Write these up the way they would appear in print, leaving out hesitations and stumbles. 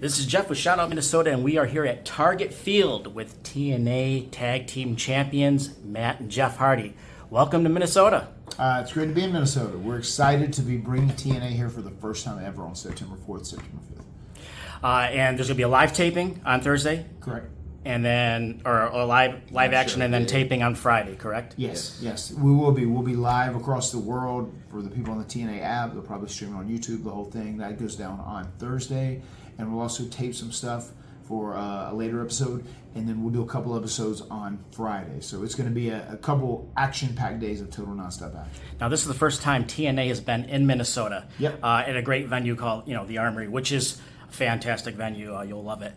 This is Jeff with Shout Out Minnesota, and we are here at Target Field with TNA Tag Team Champions Matt and Jeff Hardy. Welcome to Minnesota. It's great to be in Minnesota. We're excited to be bringing TNA here for the first time ever on September 4th, September 5th. And there's going to be a live taping on Thursday? Correct. And then, or a live action and then taping on Friday, correct? Yes. We will be. We'll be live across the world for the people on the TNA app. They'll probably stream it on YouTube, the whole thing. That goes down on Thursday. And we'll also tape some stuff for a later episode. And then we'll do a couple episodes on Friday. So it's going to be a couple action-packed days of total nonstop action. Now, this is the first time TNA has been in Minnesota. Yep. At a great venue called, the Armory, which is a fantastic venue. You'll love it.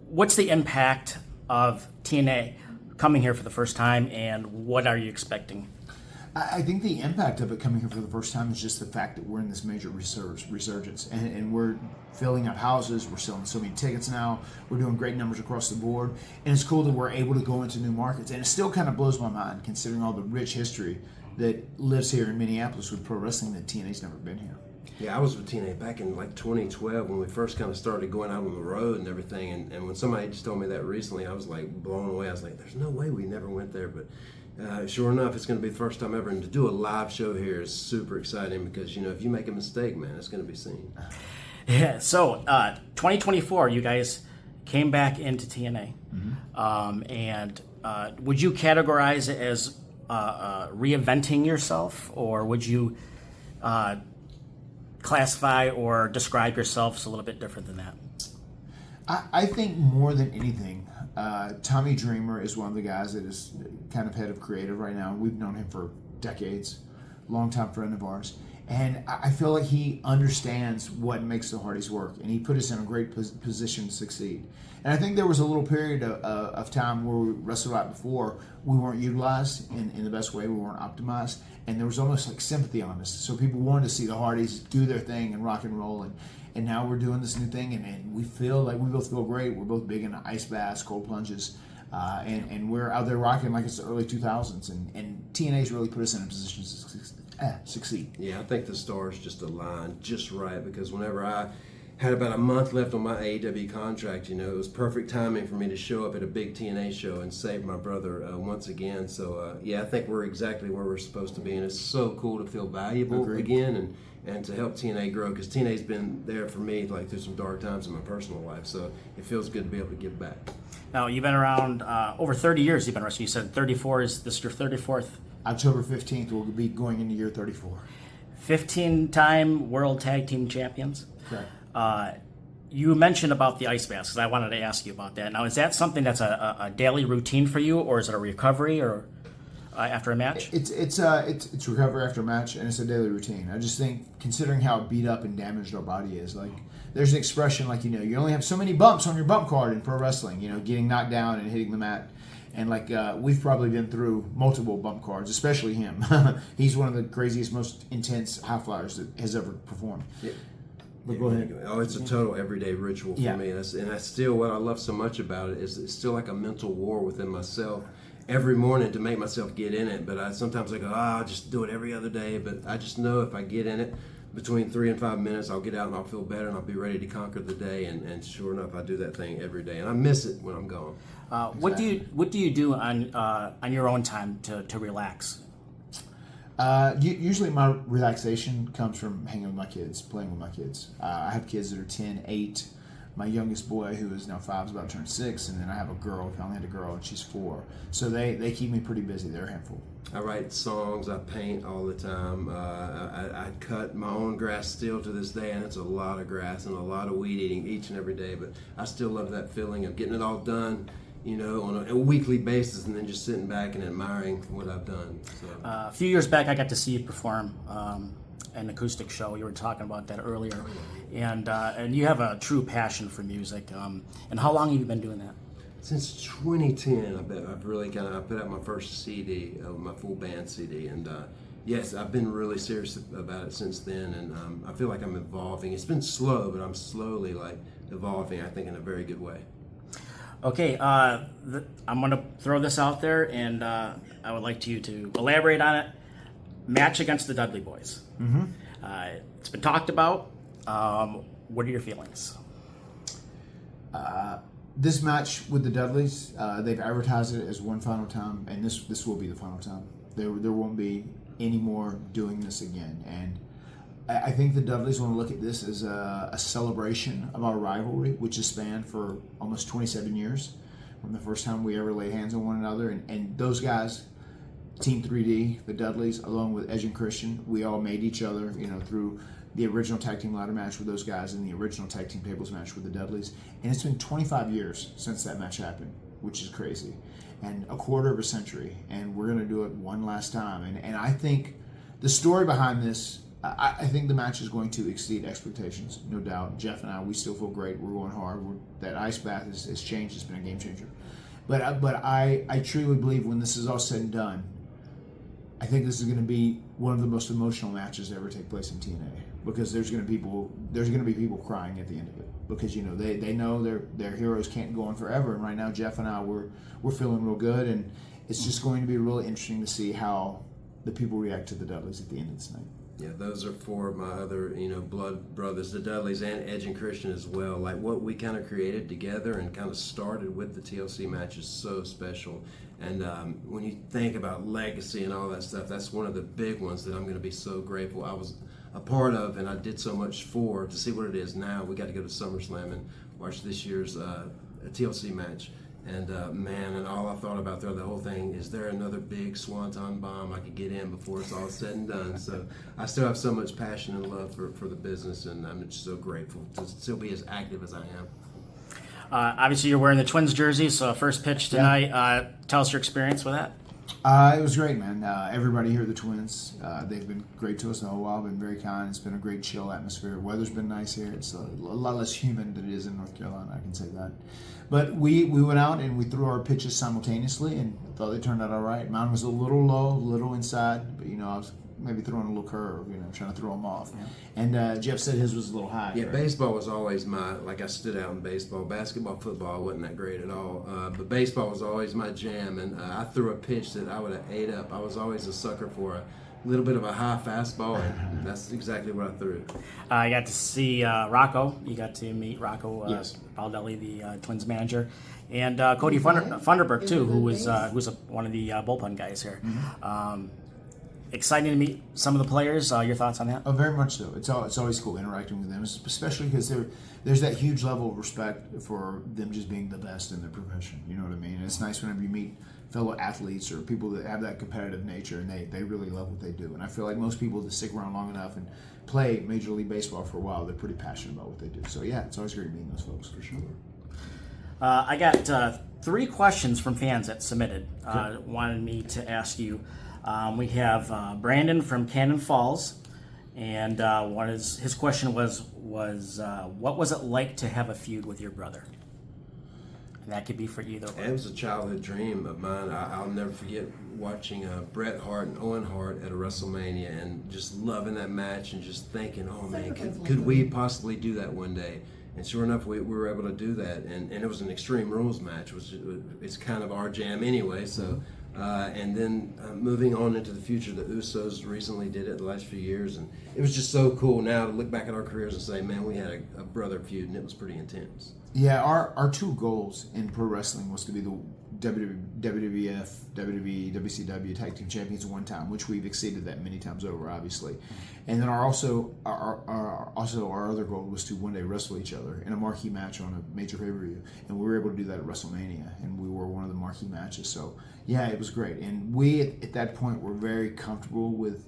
What's the impact of TNA coming here for the first time, and what are you expecting? I think the impact of it coming here for the first time is just the fact that we're in this major resurgence, and we're filling up houses. We're selling so many tickets now. We're doing great numbers across the board, and it's cool that we're able to go into new markets. And it still kind of blows my mind, considering all the rich history that lives here in Minneapolis with pro wrestling, that TNA's never been here. Yeah, I was with TNA back in 2012 when we first kind of started going out on the road and everything. And when somebody just told me that recently, I was blown away. I was like, there's no way we never went there. But sure enough, it's going to be the first time ever. And to do a live show here is super exciting because, if you make a mistake, man, it's going to be seen. Yeah, so 2024, you guys came back into TNA. Mm-hmm. And would you categorize it as reinventing yourself, or would you classify or describe yourselves a little bit different than that? I think more than anything, Tommy Dreamer is one of the guys that is kind of head of creative right now. We've known him for decades, longtime friend of ours. And I feel like he understands what makes the Hardys work, and he put us in a great position to succeed. And I think there was a little period of time where we wrestled out before, we weren't utilized in the best way, we weren't optimized, and there was almost like sympathy on us. So people wanted to see the Hardys do their thing and rock and roll, and now we're doing this new thing, and we feel like we both feel great. We're both big into ice baths, cold plunges, and we're out there rocking like it's the early 2000s, and TNA's really put us in a position to succeed. Yeah, I think the stars just aligned just right, because whenever I had about a month left on my AEW contract, it was perfect timing for me to show up at a big TNA show and save my brother once again. So, I think we're exactly where we're supposed to be, and it's so cool to feel valuable again and to help TNA grow, because TNA's been there for me through some dark times in my personal life, so it feels good to be able to give back. Now, you've been around over 30 years. You've been wrestling. You said 34. Is this your 34th? October 15th, we'll be going into year 34. 15-time World Tag Team Champions. Correct. You mentioned about the ice baths, because I wanted to ask you about that. Now, is that something that's a daily routine for you, or is it a recovery, or after a match? It's recovery after a match, and it's a daily routine. I just think, considering how beat up and damaged our body is, there's an expression you only have so many bumps on your bump card in pro wrestling. Getting knocked down and hitting the mat. And we've probably been through multiple bump cards, especially him. He's one of the craziest, most intense high flyers that has ever performed. Yeah. But go ahead. Oh, it's a total everyday ritual for me. And I still, what I love so much about it is it's still like a mental war within myself every morning to make myself get in it. But sometimes I go, I'll just do it every other day. But I just know if I get in it, between 3 and 5 minutes, I'll get out and I'll feel better and I'll be ready to conquer the day. And sure enough, I do that thing every day, and I miss it when I'm gone. What do you do on your own time to relax? Usually my relaxation comes from hanging with my kids, playing with my kids. I have kids that are 10, 8. My youngest boy, who is now 5, is about to turn 6, and then I have a girl. I only had a girl, and she's 4. So they keep me pretty busy. They're a handful. I write songs. I paint all the time. I cut my own grass still to this day, and it's a lot of grass and a lot of weed eating each and every day. But I still love that feeling of getting it all done, on a weekly basis, and then just sitting back and admiring what I've done. So. A few years back, I got to see you perform an acoustic show. You were talking about that earlier, and you have a true passion for music. And how long have you been doing that? Since 2010, I've really I put out my first CD, my full band CD, and yes, I've been really serious about it since then, and I feel like I'm evolving. It's been slow, but I'm slowly evolving, I think, in a very good way. Okay, I'm going to throw this out there, and I would like you to elaborate on it. Match against the Dudley Boys. Mm-hmm. It's been talked about. What are your feelings? This match with the Dudleys, they've advertised it as one final time, and this will be the final time. There won't be any more doing this again. And I think the Dudleys want to look at this as a celebration of our rivalry, which has spanned for almost 27 years from the first time we ever laid hands on one another. And those guys, Team 3D, the Dudleys, along with Edge and Christian, we all made each other, through the original tag team ladder match with those guys and the original tag team tables match with the Dudleys. And it's been 25 years since that match happened, which is crazy. And a quarter of a century. And we're going to do it one last time. And I think the story behind this, I think the match is going to exceed expectations, no doubt. Jeff and I, we still feel great. We're going hard. That ice bath has changed. It's been a game changer. But I truly believe when this is all said and done, I think this is going to be one of the most emotional matches to ever take place in TNA, because there's going to be people crying at the end of it, because they know their heroes can't go on forever. And right now, Jeff and I, we're feeling real good, and it's just going to be really interesting to see how the people react to the Dudleys at the end of this night. Yeah, those are four of my other, blood brothers, the Dudleys and Edge and Christian as well. Like what we kind of created together and kind of started with the TLC match is so special. And when you think about legacy and all that stuff, that's one of the big ones that I'm going to be so grateful I was a part of, and I did so much for, to see what it is now. We got to go to SummerSlam and watch this year's TLC match. And man, and all I thought about throughout the whole thing is there another big swanton bomb I could get in before it's all said and done. So I still have so much passion and love for the business, and I'm just so grateful to still be as active as I am. Obviously, you're wearing the Twins jersey, so first pitch tonight. Yeah. Tell us your experience with that. It was great, man. Everybody here at the Twins, they've been great to us the whole while, been very kind. It's been a great chill atmosphere. Weather's been nice here. It's a lot less humid than it is in North Carolina, I can say that. But we went out and we threw our pitches simultaneously and thought they turned out all right. Mine was a little low, a little inside, but I was maybe throwing a little curve, trying to throw them off. Yeah. And Jeff said his was a little high. Yeah, right? Baseball was always I stood out in baseball. Basketball, football, I wasn't that great at all. But baseball was always my jam, and I threw a pitch that I would have ate up. I was always a sucker for a little bit of a high fastball, and that's exactly what I threw. I got to see Rocco. You got to meet Rocco yes. Baldelli, the Twins manager, and Cody Funderburk too, who was one of the bullpen guys here. Mm-hmm. Exciting to meet some of the players. Your thoughts on that? Oh, very much so. It's always cool interacting with them, especially because there's that huge level of respect for them just being the best in their profession. You know what I mean? And it's nice whenever you meet fellow athletes or people that have that competitive nature and they really love what they do. And I feel like most people that stick around long enough and play Major League Baseball for a while, they're pretty passionate about what they do. So yeah, it's always great meeting those folks for sure. I got 3 questions from fans that submitted. Wanted me to ask you. We have Brandon from Cannon Falls, and his question was what was it like to have a feud with your brother? And that could be for either one. It was a childhood dream of mine. I'll never forget watching Bret Hart and Owen Hart at a WrestleMania and just loving that match and just thinking, oh man, could we possibly do that one day? And sure enough, we were able to do that. And it was an Extreme Rules match, which it's kind of our jam anyway. So, and then moving on into the future, the Usos recently did it the last few years. And it was just so cool now to look back at our careers and say, man, we had a brother feud, and it was pretty intense. Yeah, our 2 goals in pro wrestling was to be the WWF, WWE, WCW Tag Team Champions one time, which we've exceeded that many times over, obviously. And then our other goal was to one day wrestle each other in a marquee match on a major pay-per-view, and we were able to do that at WrestleMania, and we were one of the marquee matches. So yeah, it was great, and we at that point were very comfortable with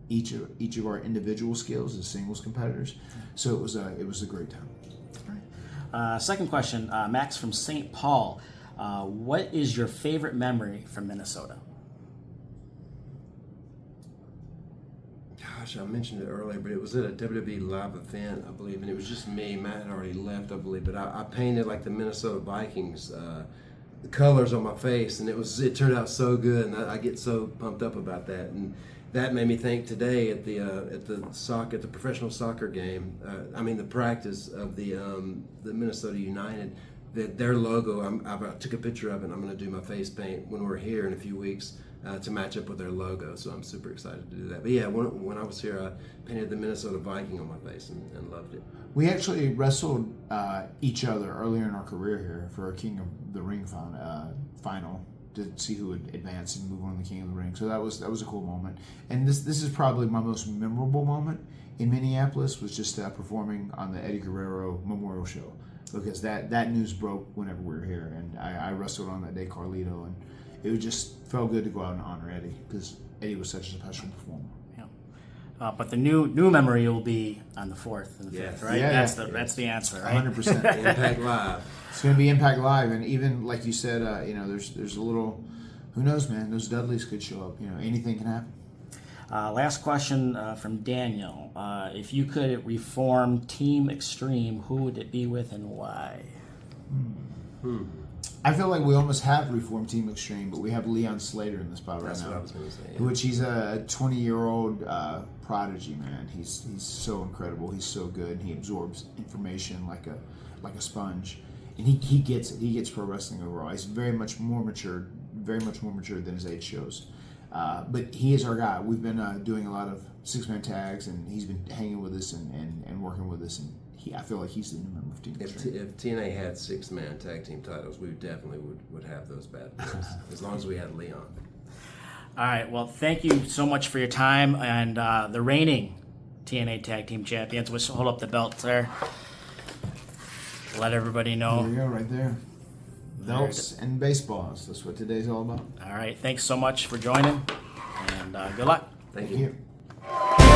each of our individual skills as singles competitors. So it was a great time. Second question, Max from St. Paul. What is your favorite memory from Minnesota? Gosh, I mentioned it earlier, but it was at a WWE live event, I believe, and it was just me. Matt had already left, I believe, but I painted like the Minnesota Vikings, the colors on my face, and it turned out so good, and I get so pumped up about that. And that made me think today at the professional soccer game. The practice of the Minnesota United their logo. I took a picture of it. And I'm going to do my face paint when we're here in a few weeks to match up with their logo. So I'm super excited to do that. But yeah, when I was here, I painted the Minnesota Viking on my face and loved it. We actually wrestled each other earlier in our career here for a King of the Ring final to see who would advance and move on to the King of the Ring. So that was a cool moment. And this is probably my most memorable moment in Minneapolis, was just performing on the Eddie Guerrero Memorial Show, because that news broke whenever we were here, and I wrestled on that day Carlito, and it just felt good to go out and honor Eddie, because Eddie was such a special performer. But the new memory will be on the 4th and the 5th, right? Yeah, that's the answer, right? 100%. Impact Live. It's going to be Impact Live, and even like you said, there's a little, who knows, man? Those Dudleys could show up. Anything can happen. Last question from Daniel. If you could reform Team Extreme, who would it be with and why? I feel like we almost have reformed Team Extreme, but we have Leon Slater in the spot right That's now. what I was going to say. Yeah. Which he's a 20-year-old prodigy, man. He's so incredible. He's so good. He absorbs information like a sponge, and he gets it. He gets pro wrestling overall. He's very much more mature than his age shows. But he is our guy. We've been doing a lot of 6-man tags, and he's been hanging with us and working with us. And I feel like he's the new member of Team Extreme. If TNA had 6-man tag team titles, we definitely would have those bad boys, as long as we had Leon. All right. Well, thank you so much for your time, and the reigning TNA Tag Team Champions. We'll hold up the belts there. Let everybody know. There you go, right there. Belts and baseballs. That's what today's all about. All right. Thanks so much for joining, and good luck. Thank Thank you. you.